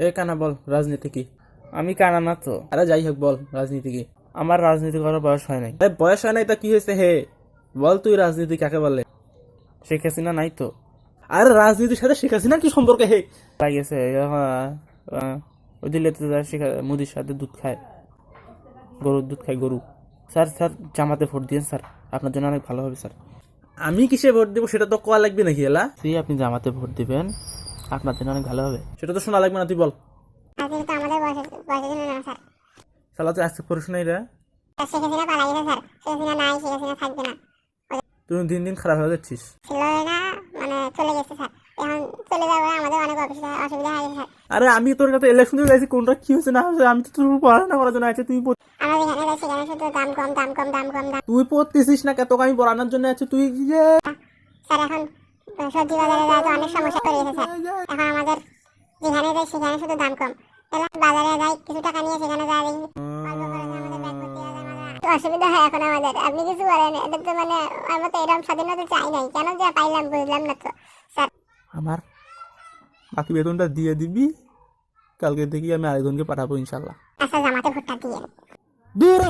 এ কানা বল রাজনীতি কি? আমি কানা না তো। আরে যাই হোক বল রাজনীতি কি? আমার রাজনীতি করার বয়স হয় নাই। বয়স হয় নাই তা কি হয়েছে হে? বল তুই রাজনীতি কাকে বলে? শেখ হাসিনা নাই তো। আরে রাজনীতির সাথে শেখ হাসিনা কি সম্পর্ক হে? লাগিয়েছে ওই দিলে তো মুদির সাথে দুধ খায়, গরুর দুধ খায় গরু। স্যার স্যার জামাতে ভোট দিয়েন স্যার, আপনার জন্য অনেক ভালো হবে স্যার। আমি কিসে ভোট দেবো সেটা তো কোয়া লাগবে নাকি এলা? আপনি জামাতে ভোট দিবেন, আপনার জন্য অনেক ভালো হবে, সেটা তো শোনা লাগবে না, তুই বল। রাজনীতি তো আমাদের বয়সের জন্য না স্যার। শালা তো আজকে পড়িস নাই রে। শেখ হাসিনা পালাইছে স্যার, শেখ হাসিনা নাই, শেখ হাসিনা থাকবে না। তুই দিন দিন খারাপ হয়ে যাচ্ছিস। ছিল না, মানে চলে গেছে স্যার, এখন চলে যাবে, আমাদের অনেক অসুবিধা হয়ে গেছে স্যার। আরে আমি তোর কাছে ইলেকশন দিয়ে যাইছি, কোনটা কি হয়েছে না হয়েছে আমি তো তোর পড়াশোনা করার জন্য আছে। আমরা যেখানে যাই সেখানে শুধু দাম কম দাম কম দাম কম দাম। তুই পড়তেছিস না তোকে আমি পড়ানোর জন্য আছে তুই যে। স্যার এখন সবজি বাজারে যাওয়া তো অনেক সমস্যা করিয়েছে স্যার। এখন আমাদের যেখানে যাই সেখানে শুধু দাম কম। তাহলে বাজারে যাই কিছু টাকা নিয়ে, সেখানে যাই দেখি অল্প করে আমাদের ব্যাগ ভর্তি হয়ে যায়, আমাদের অসুবিধা হয় এখন আমাদের। আপনি কিছু বলেন, এটা তো মানে আমরা তো এরকম স্বাধীনতা চাই নাই, কেন যে পাইলাম বুঝলাম না তো স্যার। আমার বাকি বেতনটা দিয়ে দিবি, কালকে দেখি আমি আরেকজনকে পাঠাবো ইনশাল্লাহ। আচ্ছা জামাতে ভোটটা দিয়ে দূর